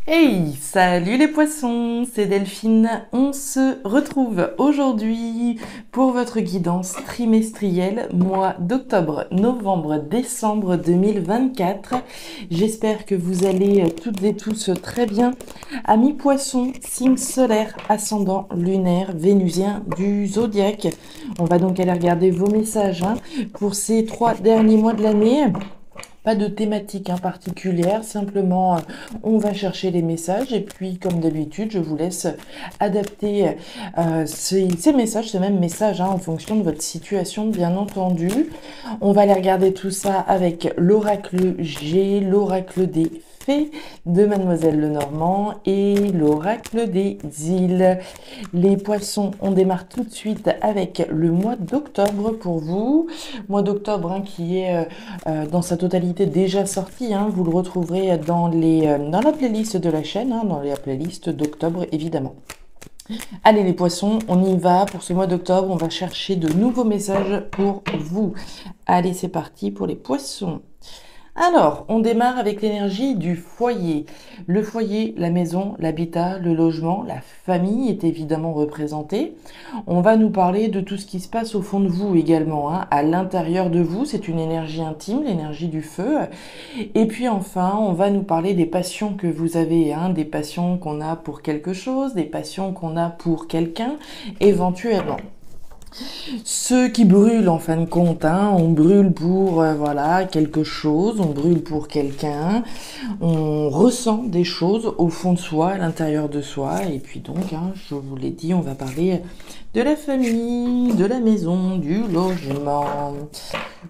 Hey, salut les poissons, c'est Delphine. On se retrouve aujourd'hui pour votre guidance trimestrielle, mois d'octobre, novembre, décembre 2024. J'espère que vous allez toutes et tous très bien. Amis poissons, signe solaire, ascendant lunaire, vénusien du zodiaque. On va donc aller regarder vos messages pour ces 3 derniers mois de l'année. Pas de thématique particulière, simplement on va chercher les messages et puis comme d'habitude je vous laisse adapter ces messages, ces mêmes messages en fonction de votre situation bien entendu. On va aller regarder tout ça avec l'oracle G, l'oracle des fées de Mademoiselle Lenormand et l'oracle des îles. Les poissons, on démarre tout de suite avec le mois d'octobre pour vous. Mois d'octobre qui est dans sa totalité déjà sorti, vous le retrouverez dans la playlist de la chaîne, dans la playlist d'octobre évidemment. Allez les poissons, on y va pour ce mois d'octobre, on va chercher de nouveaux messages pour vous. Allez, c'est parti pour les poissons. Alors, on démarre avec l'énergie du foyer. Le foyer, la maison, l'habitat, le logement, la famille est évidemment représentée. On va nous parler de tout ce qui se passe au fond de vous également, à l'intérieur de vous. C'est une énergie intime, l'énergie du feu. Et puis enfin, on va nous parler des passions que vous avez, des passions qu'on a pour quelque chose, des passions qu'on a pour quelqu'un, éventuellement. Ceux qui brûlent en fin de compte, on brûle pour quelque chose, on brûle pour quelqu'un, on ressent des choses au fond de soi, à l'intérieur de soi, et puis donc, je vous l'ai dit, on va parler de la famille, de la maison, du logement.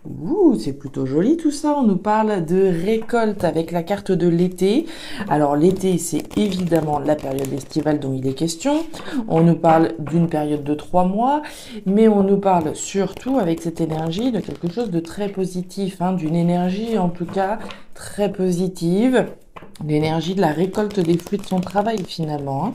Ouh, c'est plutôt joli tout ça. On nous parle de récolte avec la carte de l'été. Alors l'été, c'est évidemment la période estivale dont il est question. On nous parle d'une période de 3 mois, mais on nous parle surtout avec cette énergie de quelque chose de très positif, d'une énergie en tout cas très positive. L'énergie de la récolte des fruits de son travail finalement.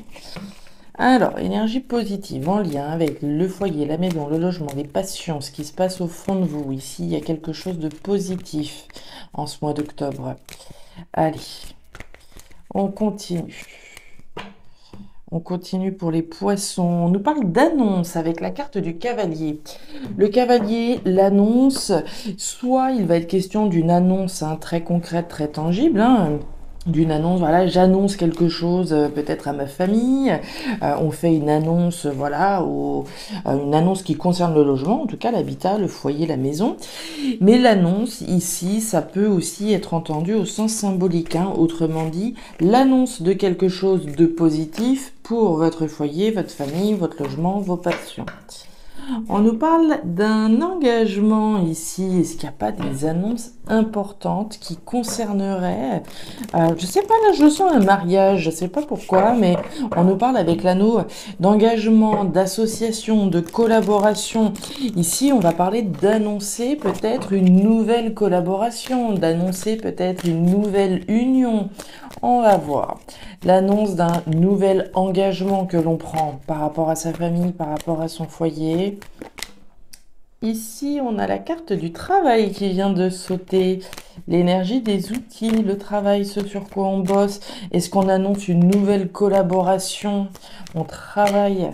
Alors, énergie positive en lien avec le foyer, la maison, le logement, les passions, ce qui se passe au fond de vous. Ici, il y a quelque chose de positif en ce mois d'octobre. Allez, on continue. On continue pour les poissons. On nous parle d'annonce avec la carte du cavalier. Le cavalier, l'annonce, soit il va être question d'une annonce très concrète, très tangible, d'une annonce, j'annonce quelque chose peut-être à ma famille, on fait une annonce, une annonce qui concerne le logement, en tout cas l'habitat, le foyer, la maison, mais l'annonce ici, ça peut aussi être entendu au sens symbolique, autrement dit, l'annonce de quelque chose de positif pour votre foyer, votre famille, votre logement, vos passions. On nous parle d'un engagement ici. Est-ce qu'il n'y a pas des annonces importantes qui concerneraient, je sais pas, là je sens un mariage, je sais pas pourquoi, mais on nous parle avec l'anneau d'engagement, d'association, de collaboration. Ici, on va parler d'annoncer peut-être une nouvelle collaboration, d'annoncer peut-être une nouvelle union. On va voir l'annonce d'un nouvel engagement que l'on prend par rapport à sa famille, par rapport à son foyer. Ici, on a la carte du travail qui vient de sauter. L'énergie des outils, le travail, ce sur quoi on bosse. Est-ce qu'on annonce une nouvelle collaboration? On travaille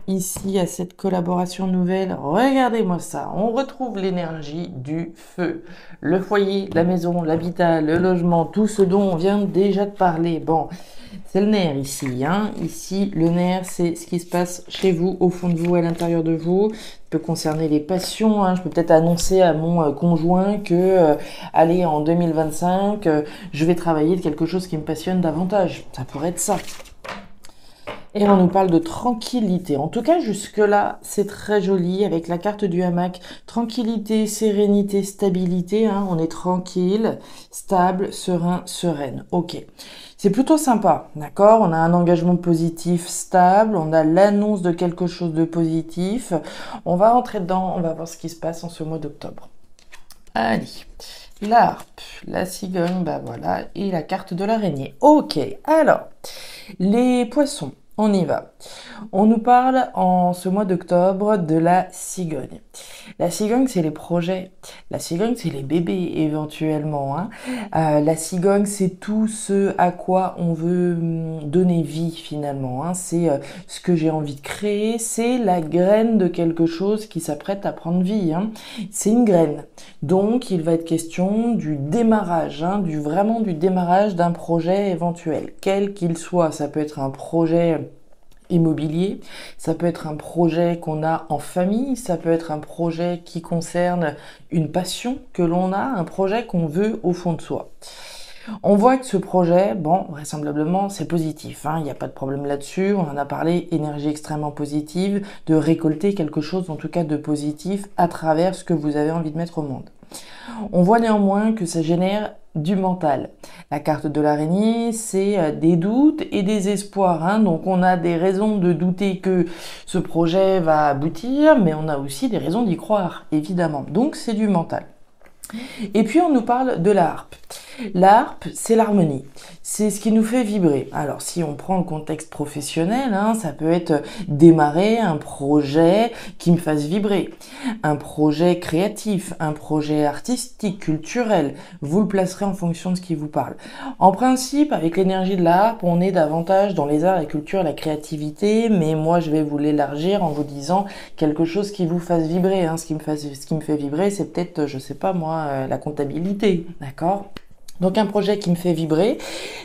ici à cette collaboration nouvelle. Regardez-moi ça. On retrouve l'énergie du feu. Le foyer, la maison, l'habitat, le logement, tout ce dont on vient déjà de parler. Bon, c'est le nerf ici. Ici, le nerf, c'est ce qui se passe chez vous, au fond de vous, à l'intérieur de vous. Ça peut concerner les passions. Je peux peut-être annoncer à mon conjoint que, allez, en 2025, je vais travailler de quelque chose qui me passionne davantage. Ça pourrait être ça. Et on nous parle de tranquillité. En tout cas, jusque-là, c'est très joli avec la carte du hamac. Tranquillité, sérénité, stabilité. On est tranquille, stable, serein, sereine. Ok. C'est plutôt sympa, d'accord? On a un engagement positif stable, on a l'annonce de quelque chose de positif. On va rentrer dedans, on va voir ce qui se passe en ce mois d'octobre. Allez, la harpe, la cigogne, et la carte de l'araignée. Ok, alors, les poissons. On y va. On nous parle en ce mois d'octobre de la cigogne. La cigogne, c'est les projets. La cigogne, c'est les bébés éventuellement, hein. La cigogne, c'est tout ce à quoi on veut donner vie finalement, hein. C'est ce que j'ai envie de créer. C'est la graine de quelque chose qui s'apprête à prendre vie, hein. C'est une graine. Donc, il va être question du démarrage, hein, vraiment du démarrage d'un projet éventuel, quel qu'il soit. Ça peut être un projet immobilier, ça peut être un projet qu'on a en famille, ça peut être un projet qui concerne une passion que l'on a, un projet qu'on veut au fond de soi. On voit que ce projet, bon, vraisemblablement, c'est positif, hein, il n'y a pas de problème là-dessus, on en a parlé, énergie extrêmement positive, de récolter quelque chose en tout cas de positif à travers ce que vous avez envie de mettre au monde. On voit néanmoins que ça génère du mental. La carte de l'araignée, c'est des doutes et des espoirs, hein. Donc on a des raisons de douter que ce projet va aboutir, mais on a aussi des raisons d'y croire, évidemment. Donc c'est du mental. Et puis on nous parle de la harpe. La harpe, c'est l'harmonie. C'est ce qui nous fait vibrer. Alors si on prend le contexte professionnel, hein, ça peut être démarrer un projet qui me fasse vibrer, un projet créatif, un projet artistique, culturel. Vous le placerez en fonction de ce qui vous parle. En principe, avec l'énergie de la harpe, on est davantage dans les arts, la culture, la créativité, mais moi je vais vous l'élargir en vous disant quelque chose qui vous fasse vibrer, hein. Ce qui me fait vibrer, c'est peut-être, je sais pas moi, la comptabilité, d'accord ? Donc un projet qui me fait vibrer,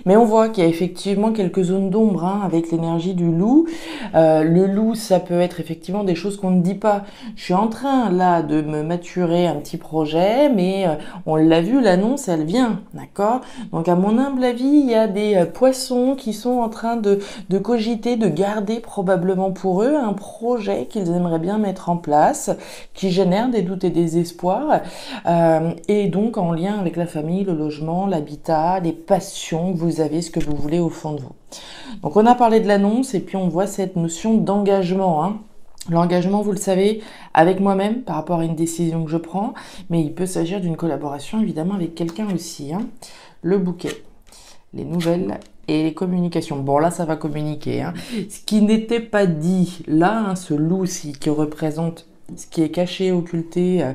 mais on voit qu'il y a effectivement quelques zones d'ombre, hein, avec l'énergie du loup. Le loup, ça peut être effectivement des choses qu'on ne dit pas. Je suis en train là de me maturer un petit projet, mais on l'a vu, l'annonce, elle vient, d'accord ? Donc à mon humble avis, il y a des poissons qui sont en train de cogiter, de garder probablement pour eux un projet qu'ils aimeraient bien mettre en place, qui génère des doutes et des espoirs, et donc en lien avec la famille, le logement, l'habitat, les passions que vous avez, ce que vous voulez au fond de vous. Donc on a parlé de l'annonce et puis on voit cette notion d'engagement, hein. L'engagement, vous le savez, avec moi-même par rapport à une décision que je prends, mais il peut s'agir d'une collaboration évidemment avec quelqu'un aussi, hein. Le bouquet, les nouvelles et les communications. Bon là ça va communiquer, hein. Ce qui n'était pas dit là, hein, ce loup-ci qui représente ce qui est caché, occulté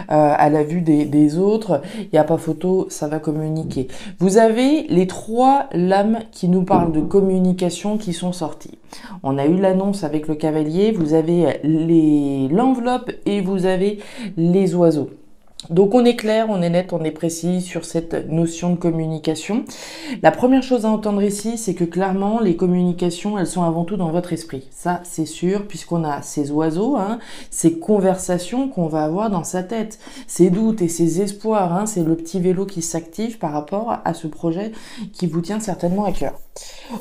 à la vue des autres, il n'y a pas photo, ça va communiquer. Vous avez les 3 lames qui nous parlent de communication qui sont sorties. On a eu l'annonce avec le cavalier, vous avez l'enveloppe et vous avez les oiseaux. Donc on est clair, on est net, on est précis sur cette notion de communication. La première chose à entendre ici, c'est que clairement les communications, elles sont avant tout dans votre esprit. Ça, c'est sûr, puisqu'on a ces oiseaux, hein, ces conversations qu'on va avoir dans sa tête, ces doutes et ces espoirs, hein, c'est le petit vélo qui s'active par rapport à ce projet qui vous tient certainement à cœur.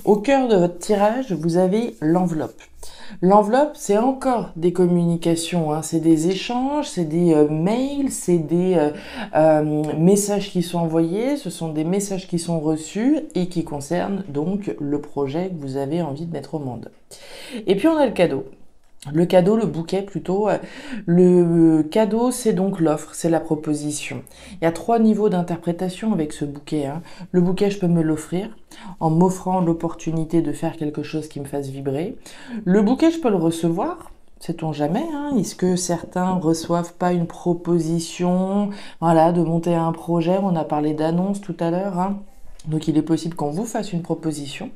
Au cœur de votre tirage, vous avez l'enveloppe. L'enveloppe, c'est encore des communications, hein. C'est des échanges, c'est des mails, c'est des messages qui sont envoyés, ce sont des messages qui sont reçus et qui concernent donc le projet que vous avez envie de mettre au monde. Et puis on a le cadeau. Le cadeau, le bouquet plutôt. Le cadeau, c'est donc l'offre, c'est la proposition. Il y a 3 niveaux d'interprétation avec ce bouquet, hein. Le bouquet, je peux me l'offrir en m'offrant l'opportunité de faire quelque chose qui me fasse vibrer. Le bouquet, je peux le recevoir. Sait-on jamais, hein, est-ce que certains reçoivent pas une proposition, voilà, de monter un projet? On a parlé d'annonce tout à l'heure, hein. Donc il est possible qu'on vous fasse une proposition.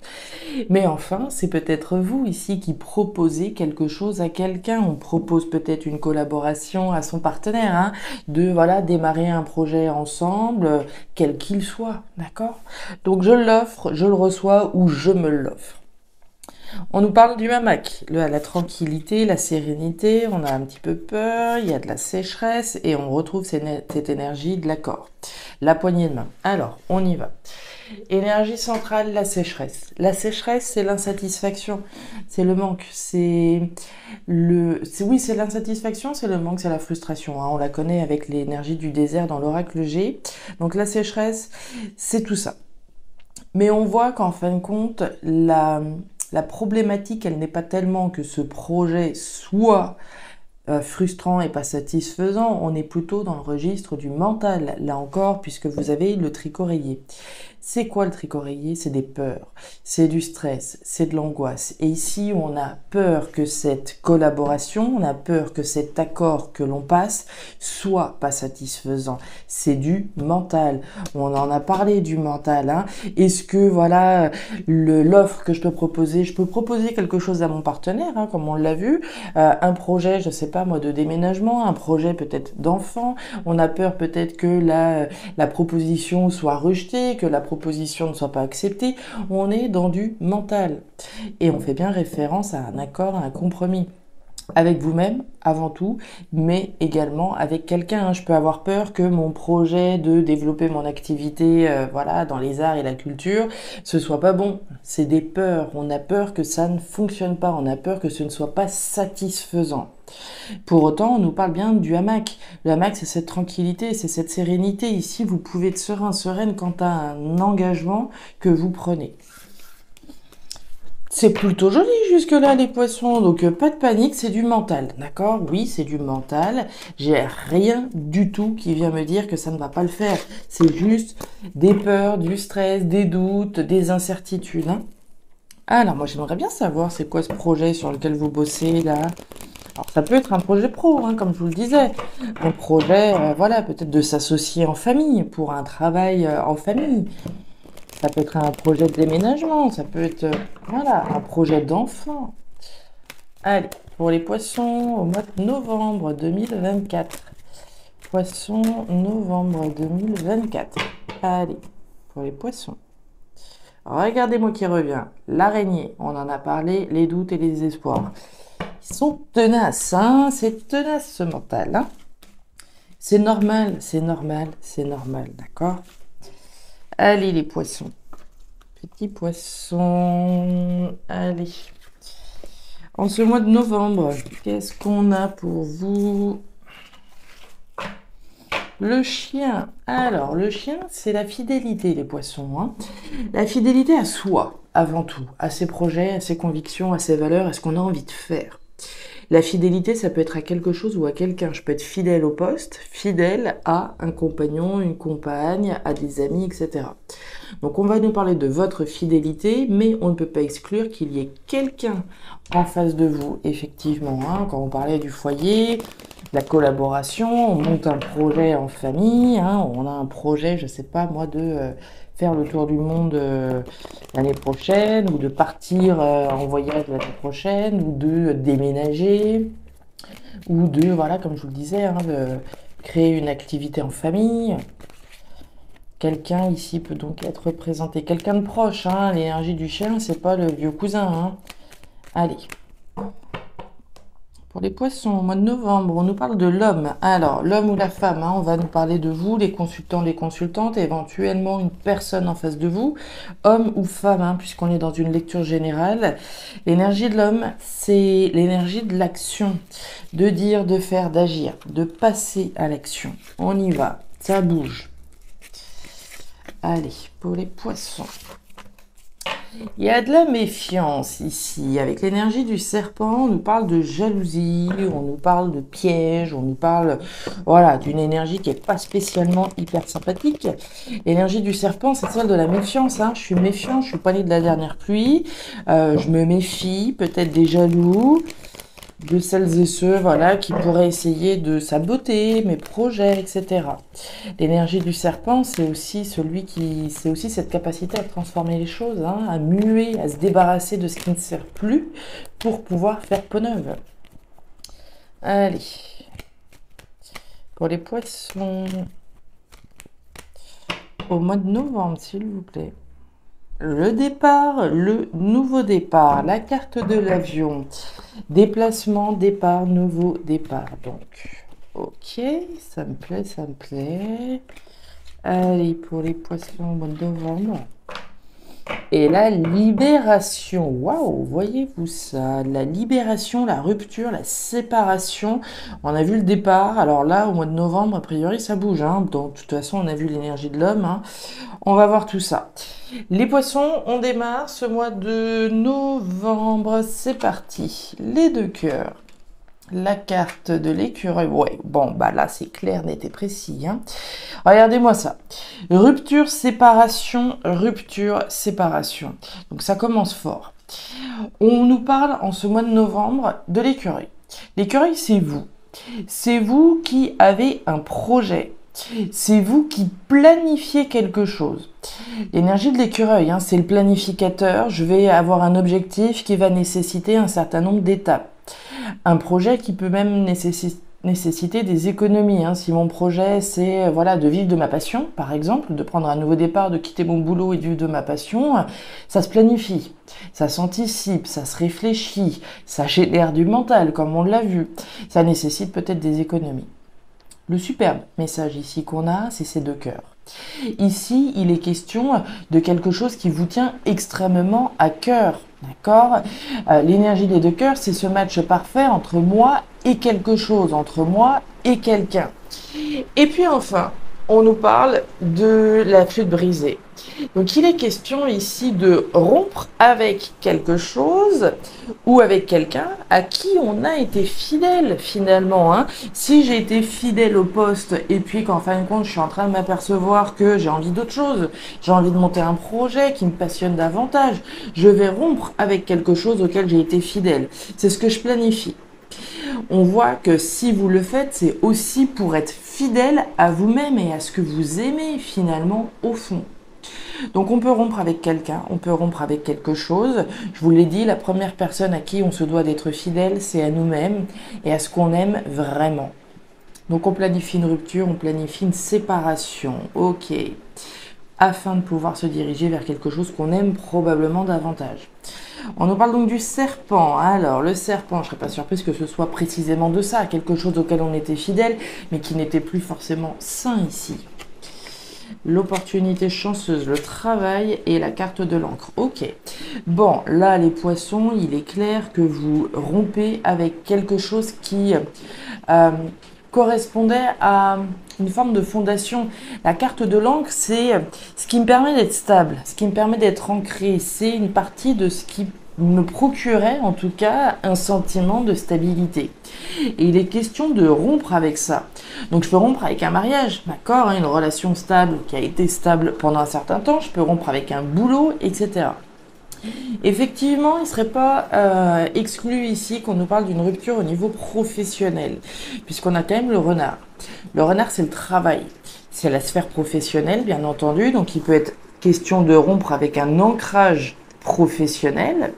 Mais enfin, c'est peut-être vous ici qui proposez quelque chose à quelqu'un. On propose peut-être une collaboration à son partenaire, hein, de voilà, démarrer un projet ensemble, quel qu'il soit, d'accord? Donc je l'offre, je le reçois ou je me l'offre. On nous parle du hamac, la tranquillité, la sérénité, on a un petit peu peur, il y a de la sécheresse et on retrouve cette énergie de l'accord. La poignée de main. Alors, on y va. Énergie centrale, la sécheresse. La sécheresse, c'est l'insatisfaction, c'est le manque, c'est l'insatisfaction, c'est le manque, c'est la frustration, hein. On la connaît avec l'énergie du désert dans l'oracle G. Donc la sécheresse, c'est tout ça. Mais on voit qu'en fin de compte, la problématique, elle n'est pas tellement que ce projet soit frustrant et pas satisfaisant. On est plutôt dans le registre du mental, là encore, puisque vous avez le tricoréier. C'est quoi le tricoréier? C'est des peurs, c'est du stress, c'est de l'angoisse. Et ici, on a peur que cette collaboration, on a peur que cet accord que l'on passe soit pas satisfaisant. C'est du mental. On en a parlé du mental. Hein. Est-ce que, voilà, l'offre que je peux proposer, je peux proposer quelque chose à mon partenaire, hein, comme on l'a vu, un projet, je sais pas moi, de déménagement, un projet peut-être d'enfant. On a peur peut-être que la proposition soit rejetée, que la proposition ne soit pas acceptée. On est dans du mental. Et on fait bien référence à un accord, à un compromis. Avec vous-même, avant tout, mais également avec quelqu'un. Hein. Je peux avoir peur que mon projet de développer mon activité voilà, dans les arts et la culture, ce soit pas bon. C'est des peurs. On a peur que ça ne fonctionne pas. On a peur que ce ne soit pas satisfaisant. Pour autant, on nous parle bien du hamac. Le hamac, c'est cette tranquillité, c'est cette sérénité. Ici, vous pouvez être serein, sereine quant à un engagement que vous prenez. C'est plutôt joli jusque-là, les poissons, donc pas de panique, c'est du mental, d'accord? Oui, c'est du mental, j'ai rien du tout qui vient me dire que ça ne va pas le faire. C'est juste des peurs, du stress, des doutes, des incertitudes. Hein. Alors, moi, j'aimerais bien savoir c'est quoi ce projet sur lequel vous bossez, là? Alors, ça peut être un projet pro, hein, comme je vous le disais. Un projet, voilà, peut-être de s'associer en famille, pour un travail en famille. Ça peut être un projet de déménagement, ça peut être voilà, un projet d'enfant. Allez, pour les poissons, au mois de novembre 2024. Poissons, novembre 2024. Allez, pour les poissons. Regardez-moi qui revient. L'araignée, on en a parlé, les doutes et les espoirs. Ils sont tenaces, hein, c'est tenace ce mental. Hein. C'est normal, c'est normal, c'est normal, d'accord? Allez les poissons. Petits poissons. Allez. En ce mois de novembre, qu'est-ce qu'on a pour vous? Le chien. Alors, le chien, c'est la fidélité, les poissons. Hein. La fidélité à soi, avant tout. À ses projets, à ses convictions, à ses valeurs, à ce qu'on a envie de faire. La fidélité, ça peut être à quelque chose ou à quelqu'un. Je peux être fidèle au poste, fidèle à un compagnon, une compagne, à des amis, etc. Donc on va nous parler de votre fidélité, mais on ne peut pas exclure qu'il y ait quelqu'un en face de vous, effectivement. Hein, quand on parlait du foyer, la collaboration, on monte un projet en famille, hein, on a un projet, je sais pas moi, de faire le tour du monde l'année prochaine, ou de partir en voyage l'année prochaine, ou de déménager, ou de, voilà, comme je vous le disais, hein, de créer une activité en famille. Quelqu'un ici peut donc être représenté. Quelqu'un de proche, hein, l'énergie du chien, c'est pas le vieux cousin. Hein. Allez. Pour les poissons, au mois de novembre, on nous parle de l'homme. Alors, l'homme ou la femme, hein, on va nous parler de vous, les consultants, les consultantes, et éventuellement une personne en face de vous, homme ou femme, hein, puisqu'on est dans une lecture générale. L'énergie de l'homme, c'est l'énergie de l'action, de dire, de faire, d'agir, de passer à l'action. On y va, ça bouge. Allez, pour les poissons. Il y a de la méfiance ici. Avec l'énergie du serpent, on nous parle de jalousie, on nous parle de piège, on nous parle voilà, d'une énergie qui n'est pas spécialement hyper sympathique. L'énergie du serpent, c'est celle de la méfiance. Hein. Je suis méfiant, je suis pas né de la dernière pluie. Je me méfie, peut-être des jaloux, de celles et ceux voilà, qui pourraient essayer de saboter mes projets, etc. L'énergie du serpent, c'est aussi cette capacité à transformer les choses, hein, à muer, à se débarrasser de ce qui ne sert plus pour pouvoir faire peau neuve. Allez, pour les poissons, au mois de novembre, s'il vous plaît. Le départ, le nouveau départ, la carte de l'avion, déplacement, départ, nouveau départ. Donc, ok, ça me plaît, ça me plaît. Allez, pour les poissons au mois de novembre. Et la libération, waouh, voyez-vous ça? La libération, la rupture, la séparation. On a vu le départ. Alors là, au mois de novembre, a priori, ça bouge. Hein. Donc, de toute façon, on a vu l'énergie de l'homme. Hein. On va voir tout ça. Les poissons, on démarre ce mois de novembre. C'est parti. Les deux cœurs. La carte de l'écureuil, ouais, bon, bah là c'est clair, net et précis, hein. Regardez-moi ça. Rupture, séparation, rupture, séparation. Donc ça commence fort. On nous parle en ce mois de novembre de l'écureuil. L'écureuil, c'est vous. C'est vous qui avez un projet. C'est vous qui planifiez quelque chose. L'énergie de l'écureuil, hein, c'est le planificateur. Je vais avoir un objectif qui va nécessiter un certain nombre d'étapes. Un projet qui peut même nécessiter des économies. Hein. Si mon projet, c'est voilà, de vivre de ma passion, par exemple, de prendre un nouveau départ, de quitter mon boulot et de vivre de ma passion, ça se planifie, ça s'anticipe, ça se réfléchit, ça génère du mental, comme on l'a vu. Ça nécessite peut-être des économies. Le superbe message ici qu'on a, c'est ces deux cœurs. Ici, il est question de quelque chose qui vous tient extrêmement à cœur. D'accord? L'énergie des deux cœurs, c'est ce match parfait entre moi et quelque chose, entre moi et quelqu'un. Et puis enfin, on nous parle de la flûte brisée. Donc il est question ici de rompre avec quelque chose ou avec quelqu'un à qui on a été fidèle finalement. Hein. Si j'ai été fidèle au poste et puis qu'en fin de compte je suis en train de m'apercevoir que j'ai envie d'autre chose, j'ai envie de monter un projet qui me passionne davantage, je vais rompre avec quelque chose auquel j'ai été fidèle. C'est ce que je planifie. On voit que si vous le faites, c'est aussi pour être fidèle à vous-même et à ce que vous aimez finalement au fond. Donc on peut rompre avec quelqu'un, on peut rompre avec quelque chose. Je vous l'ai dit, la première personne à qui on se doit d'être fidèle, c'est à nous-mêmes et à ce qu'on aime vraiment. Donc on planifie une rupture, on planifie une séparation, ok, afin de pouvoir se diriger vers quelque chose qu'on aime probablement davantage. On nous parle donc du serpent. Alors, le serpent, je ne serais pas surprise que ce soit précisément de ça, quelque chose auquel on était fidèle, mais qui n'était plus forcément sain ici. L'opportunité chanceuse, le travail et la carte de l'encre. Ok. Bon, là, les poissons, il est clair que vous rompez avec quelque chose qui correspondait à une forme de fondation. La carte de l'encre, c'est ce qui me permet d'être stable, ce qui me permet d'être ancré. C'est une partie de ce qui me procurait en tout cas un sentiment de stabilité. Et il est question de rompre avec ça. Donc je peux rompre avec un mariage, d'accord, hein, une relation stable qui a été stable pendant un certain temps, je peux rompre avec un boulot, etc. Effectivement, il ne serait pas exclu ici qu'on nous parle d'une rupture au niveau professionnel, puisqu'on a quand même le renard. Le renard, c'est le travail, c'est la sphère professionnelle, bien entendu, donc il peut être question de rompre avec un ancrage professionnel.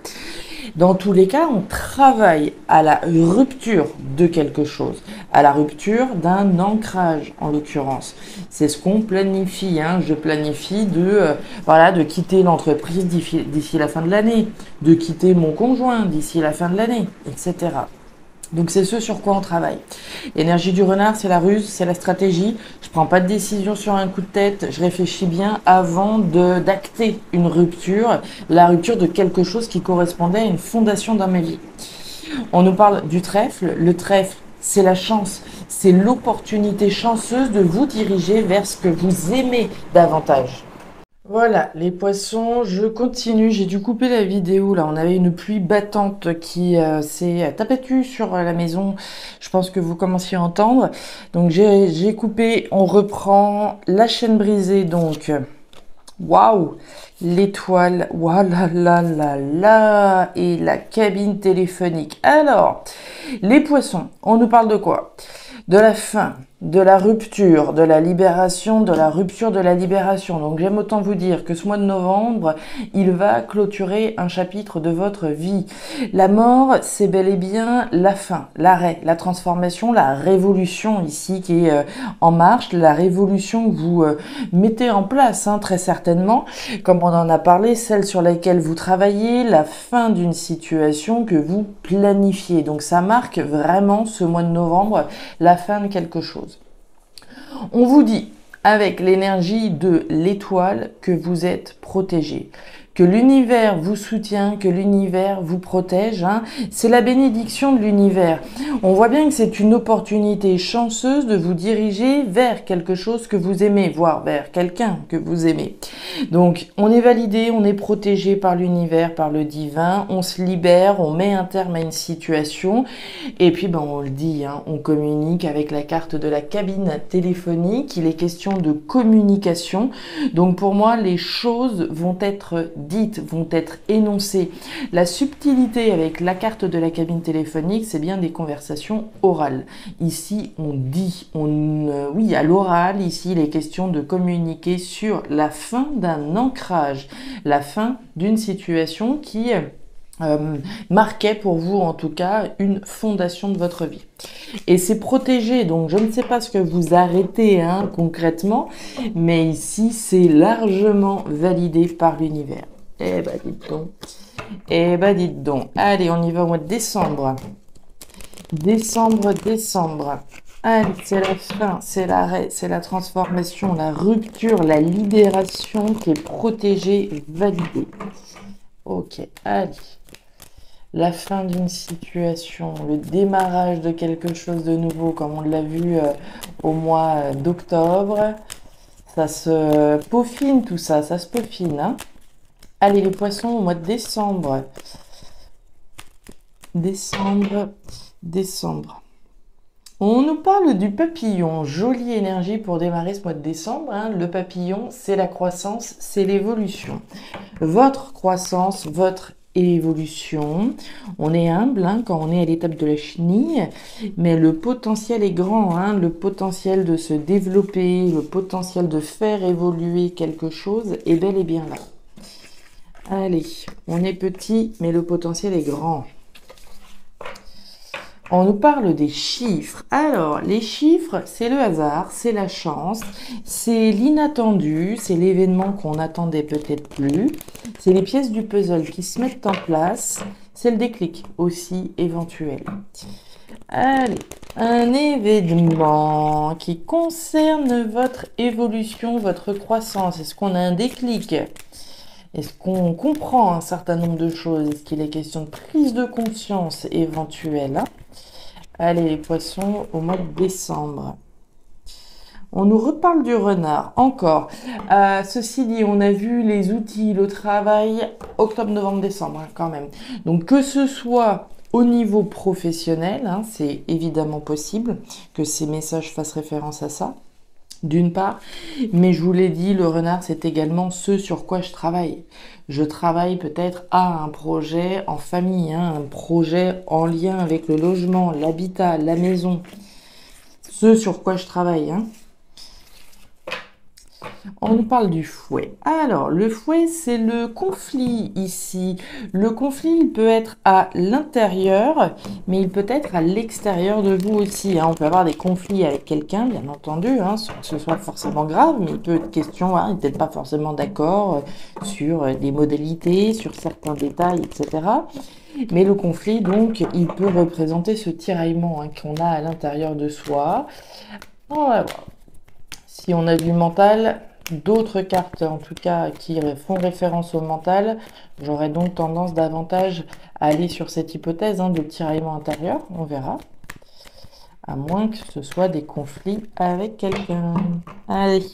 Dans tous les cas, on travaille à la rupture de quelque chose, à la rupture d'un ancrage en l'occurrence. C'est ce qu'on planifie. Hein. Je planifie de quitter l'entreprise d'ici la fin de l'année, de quitter mon conjoint d'ici la fin de l'année, etc. Donc c'est ce sur quoi on travaille. L'énergie du renard, c'est la ruse, c'est la stratégie. Je prends pas de décision sur un coup de tête, je réfléchis bien avant d'acter une rupture, la rupture de quelque chose qui correspondait à une fondation dans ma vie. On nous parle du trèfle. Le trèfle, c'est la chance, c'est l'opportunité chanceuse de vous diriger vers ce que vous aimez davantage. Voilà, les poissons, je continue. J'ai dû couper la vidéo. Là, on avait une pluie battante qui s'est abattue sur la maison. Je pense que vous commenciez à entendre. Donc, j'ai coupé. On reprend la chaîne brisée. Donc, waouh, l'étoile. Waouh là là là là. Et la cabine téléphonique. Alors, les poissons, on nous parle de quoi? De la fin, de la rupture, de la libération, de la rupture de la libération. Donc j'aime autant vous dire que ce mois de novembre, il va clôturer un chapitre de votre vie. La mort, c'est bel et bien la fin, l'arrêt, la transformation, la révolution ici qui est en marche, la révolution que vous mettez en place, hein, très certainement, comme on en a parlé, celle sur laquelle vous travaillez, la fin d'une situation que vous planifiez. Donc ça marque vraiment ce mois de novembre, la fin de quelque chose. On vous dit, avec l'énergie de l'étoile, que vous êtes protégé, que l'univers vous soutient, que l'univers vous protège, hein. C'est la bénédiction de l'univers. On voit bien que c'est une opportunité chanceuse de vous diriger vers quelque chose que vous aimez, voire vers quelqu'un que vous aimez. Donc, on est validé, on est protégé par l'univers, par le divin, on se libère, on met un terme à une situation, et puis, ben, on le dit, hein, on communique avec la carte de la cabine téléphonique, il est question de communication. Donc, pour moi, les choses vont être dites, vont être énoncées. La subtilité avec la carte de la cabine téléphonique, c'est bien des conversations orales. Ici, on dit, oui, à l'oral, ici, il est question de communiquer sur la fin d'un ancrage, la fin d'une situation qui marquait pour vous, en tout cas, une fondation de votre vie. Et c'est protégé, donc je ne sais pas ce que vous arrêtez, hein, concrètement, mais ici, c'est largement validé par l'univers. Eh ben, dites donc. Eh ben, dites donc. Allez, on y va au mois de décembre. Décembre. Allez, c'est la fin, c'est l'arrêt, c'est la transformation, la rupture, la libération qui est protégée, validée. Ok, allez. La fin d'une situation, le démarrage de quelque chose de nouveau, comme on l'a vu au mois d'octobre. Ça se peaufine tout ça, ça se peaufine, hein. Allez, les poissons au mois de décembre. Décembre. On nous parle du papillon. Jolie énergie pour démarrer ce mois de décembre, hein. Le papillon, c'est la croissance, c'est l'évolution. Votre croissance, votre évolution. On est humble, hein, quand on est à l'étape de la chenille, mais le potentiel est grand, hein, le potentiel de se développer, le potentiel de faire évoluer quelque chose est bel et bien là. Allez, on est petit, mais le potentiel est grand. On nous parle des chiffres. Alors, les chiffres, c'est le hasard, c'est la chance, c'est l'inattendu, c'est l'événement qu'on n'attendait peut-être plus, c'est les pièces du puzzle qui se mettent en place, c'est le déclic aussi éventuel. Allez, un événement qui concerne votre évolution, votre croissance. Est-ce qu'on a un déclic ? Est-ce qu'on comprend un certain nombre de choses? Est-ce qu'il est question de prise de conscience éventuelle, hein? Allez, les poissons, au mois de décembre. On nous reparle du renard, encore. Ceci dit, on a vu les outils, le travail, octobre, novembre, décembre, hein, quand même. Donc, que ce soit au niveau professionnel, hein, c'est évidemment possible que ces messages fassent référence à ça. D'une part, mais je vous l'ai dit, le renard, c'est également ce sur quoi je travaille. Je travaille peut-être à un projet en famille, hein, un projet en lien avec le logement, l'habitat, la maison. Ce sur quoi je travaille, hein. On nous parle du fouet. Alors, le fouet, c'est le conflit ici. Le conflit, il peut être à l'intérieur, mais il peut être à l'extérieur de vous aussi, hein. On peut avoir des conflits avec quelqu'un, bien entendu, hein, sans que ce soit forcément grave, mais il peut être question, hein, peut-être pas forcément d'accord sur les modalités, sur certains détails, etc. Mais le conflit, donc, il peut représenter ce tiraillement, hein, qu'on a à l'intérieur de soi. On va voir. Si on a du mental, d'autres cartes en tout cas qui font référence au mental, j'aurais donc tendance davantage à aller sur cette hypothèse, hein, de tiraillement intérieur, on verra. À moins que ce soit des conflits avec quelqu'un. Allez,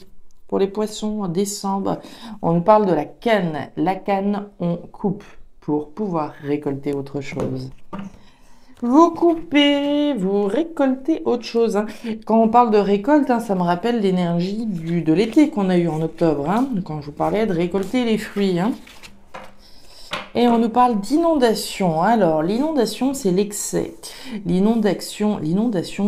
pour les poissons, en décembre, on nous parle de la canne. La canne, on coupe pour pouvoir récolter autre chose. Vous coupez, vous récoltez autre chose, hein. Quand on parle de récolte, hein, ça me rappelle l'énergie de l'été qu'on a eu en octobre, hein, quand je vous parlais de récolter les fruits, hein. Et on nous parle d'inondation. Alors, l'inondation, c'est l'excès. L'inondation,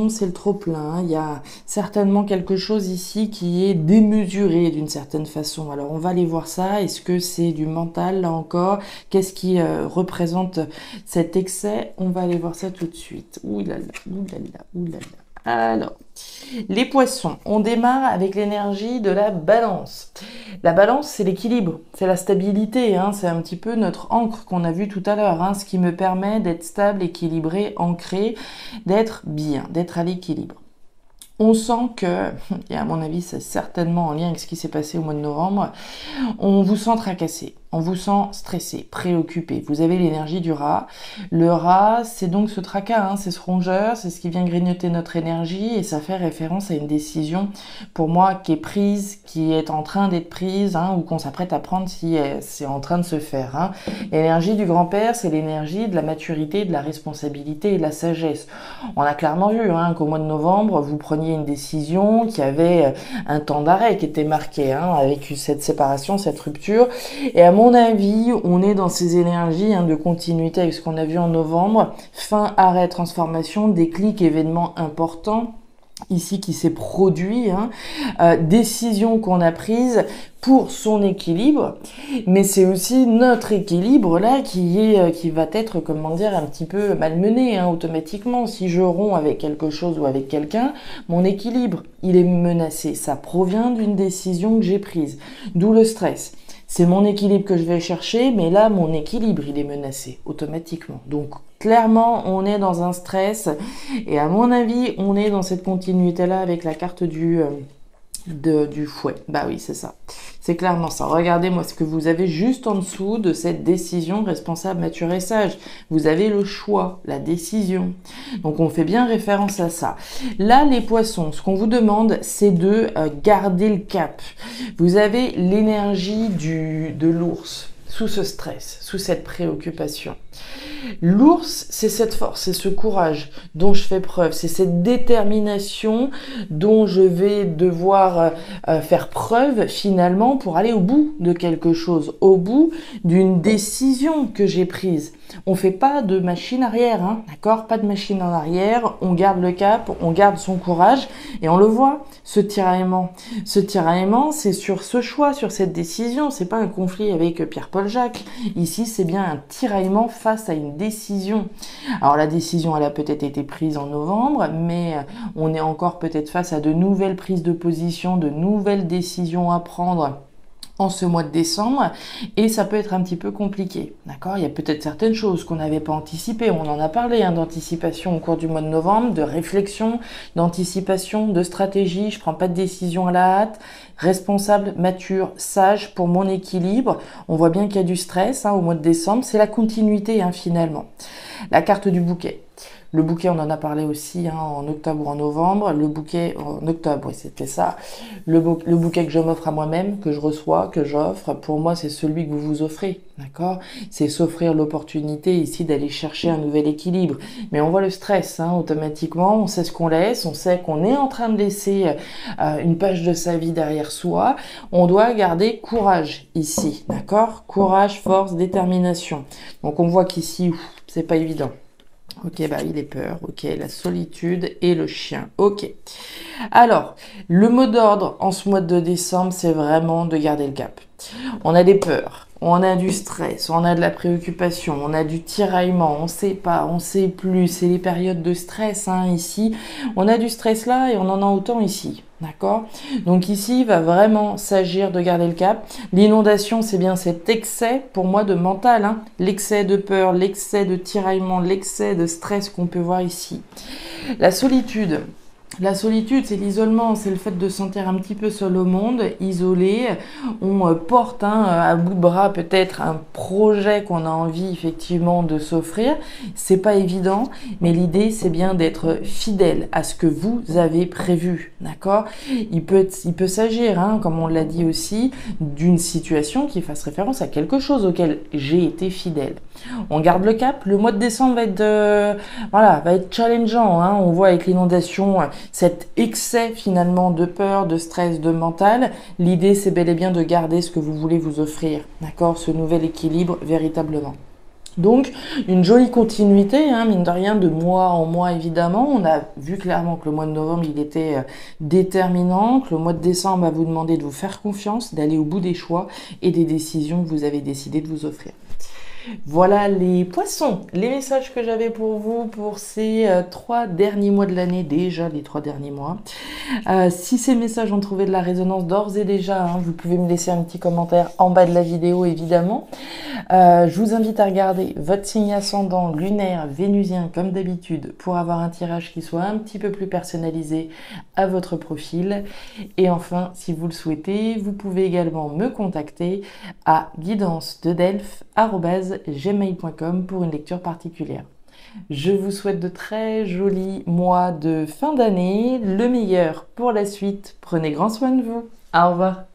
c'est le trop-plein. Il y a certainement quelque chose ici qui est démesuré d'une certaine façon. Alors, on va aller voir ça. Est-ce que c'est du mental, là encore? Qu'est-ce qui représente cet excès? On va aller voir ça tout de suite. Ouh là là, ouh là là, ouh là là. Alors, les poissons, on démarre avec l'énergie de la balance. La balance, c'est l'équilibre, c'est la stabilité, hein, c'est un petit peu notre ancre qu'on a vu tout à l'heure, hein, ce qui me permet d'être stable, équilibré, ancré, d'être bien, d'être à l'équilibre. On sent que, et à mon avis c'est certainement en lien avec ce qui s'est passé au mois de novembre, on vous sent tracassé. On vous sent stressé, préoccupé. Vous avez l'énergie du rat. Le rat, c'est donc ce tracas, hein, c'est ce rongeur, c'est ce qui vient grignoter notre énergie et ça fait référence à une décision, pour moi, qui est prise, qui est en train d'être prise, hein, ou qu'on s'apprête à prendre si c'est en train de se faire. Hein. L'énergie du grand-père, c'est l'énergie de la maturité, de la responsabilité et de la sagesse. On a clairement vu hein, qu'au mois de novembre, vous preniez une décision qui avait un temps d'arrêt qui était marqué, hein, avec cette séparation, cette rupture. Et à mon avis, on est dans ces énergies hein, de continuité avec ce qu'on a vu en novembre. Fin, arrêt, transformation, déclic, événement important ici qui s'est produit, hein, décision qu'on a prise pour son équilibre, mais c'est aussi notre équilibre là qui va être, comment dire, un petit peu malmené hein, automatiquement. Si je romps avec quelque chose ou avec quelqu'un, mon équilibre, il est menacé. Ça provient d'une décision que j'ai prise, d'où le stress. C'est mon équilibre que je vais chercher, mais là, mon équilibre, il est menacé automatiquement. Donc, clairement, on est dans un stress. Et à mon avis, on est dans cette continuité-là avec la carte du fouet. Bah oui, c'est ça. C'est clairement ça. Regardez-moi ce que vous avez juste en dessous de cette décision responsable, mature et sage. Vous avez le choix, la décision. Donc, on fait bien référence à ça. Là, les poissons, ce qu'on vous demande, c'est de garder le cap. Vous avez l'énergie de l'ours sous ce stress, sous cette préoccupation. L'ours, c'est cette force, c'est ce courage dont je fais preuve, c'est cette détermination dont je vais devoir faire preuve finalement pour aller au bout de quelque chose, au bout d'une décision que j'ai prise. On fait pas de machine arrière, hein, d'accord? Pas de machine en arrière, on garde le cap, on garde son courage et on le voit, ce tiraillement. Ce tiraillement, c'est sur ce choix, sur cette décision, c'est pas un conflit avec Pierre-Paul Jacques. Ici, c'est bien un tiraillement face à une décision. Alors la décision, elle a peut-être été prise en novembre, mais on est encore peut-être face à de nouvelles prises de position, de nouvelles décisions à prendre en ce mois de décembre, et ça peut être un petit peu compliqué, d'accord? Il y a peut-être certaines choses qu'on n'avait pas anticipées, on en a parlé, hein, d'anticipation au cours du mois de novembre, de réflexion, d'anticipation, de stratégie, je prends pas de décision à la hâte, responsable, mature, sage pour mon équilibre. On voit bien qu'il y a du stress hein, au mois de décembre, c'est la continuité hein, finalement. La carte du bouquet. Le bouquet, on en a parlé aussi hein, en octobre ou en novembre. Le bouquet, en octobre, oui, c'était ça. Le bouquet que je m'offre à moi-même, que je reçois, que j'offre, pour moi, c'est celui que vous vous offrez, d'accord? C'est s'offrir l'opportunité ici d'aller chercher un nouvel équilibre. Mais on voit le stress, hein, automatiquement. On sait ce qu'on laisse, on sait qu'on est en train de laisser une page de sa vie derrière soi. On doit garder courage ici, d'accord? Courage, force, détermination. Donc, on voit qu'ici, c'est pas évident. Ok, bah il est peur. Ok, la solitude et le chien. Ok. Alors, le mot d'ordre en ce mois de décembre, c'est vraiment de garder le cap. On a des peurs, on a du stress, on a de la préoccupation, on a du tiraillement, on sait pas, on sait plus. C'est les périodes de stress hein, ici. On a du stress là et on en a autant ici. D'accord? Donc ici, il va vraiment s'agir de garder le cap. L'inondation, c'est bien cet excès, pour moi, de mental. Hein. L'excès de peur, l'excès de tiraillement, l'excès de stress qu'on peut voir ici. La solitude. La solitude, c'est l'isolement, c'est le fait de se sentir un petit peu seul au monde, isolé. On porte hein, à bout de bras peut-être un projet qu'on a envie effectivement de s'offrir. C'est pas évident, mais l'idée c'est bien d'être fidèle à ce que vous avez prévu, d'accord? Il peut s'agir, hein, comme on l'a dit aussi, d'une situation qui fasse référence à quelque chose auquel j'ai été fidèle. On garde le cap. Le mois de décembre va être challengeant. Hein. On voit avec l'inondation cet excès finalement de peur, de stress, de mental. L'idée, c'est bel et bien de garder ce que vous voulez vous offrir, d'accord? Ce nouvel équilibre véritablement. Donc, une jolie continuité, hein, mine de rien, de mois en mois, évidemment. On a vu clairement que le mois de novembre, il était déterminant, que le mois de décembre va vous demander de vous faire confiance, d'aller au bout des choix et des décisions que vous avez décidé de vous offrir. Voilà les poissons, les messages que j'avais pour vous pour ces 3 derniers mois de l'année, déjà les 3 derniers mois. Si ces messages ont trouvé de la résonance d'ores et déjà, hein, vous pouvez me laisser un petit commentaire en bas de la vidéo évidemment. Je vous invite à regarder votre signe ascendant lunaire, vénusien comme d'habitude pour avoir un tirage qui soit un petit peu plus personnalisé à votre profil. Et enfin, si vous le souhaitez, vous pouvez également me contacter à guidance-de-delphes@gmail.com pour une lecture particulière. Je vous souhaite de très jolis mois de fin d'année, le meilleur pour la suite. Prenez grand soin de vous. Au revoir.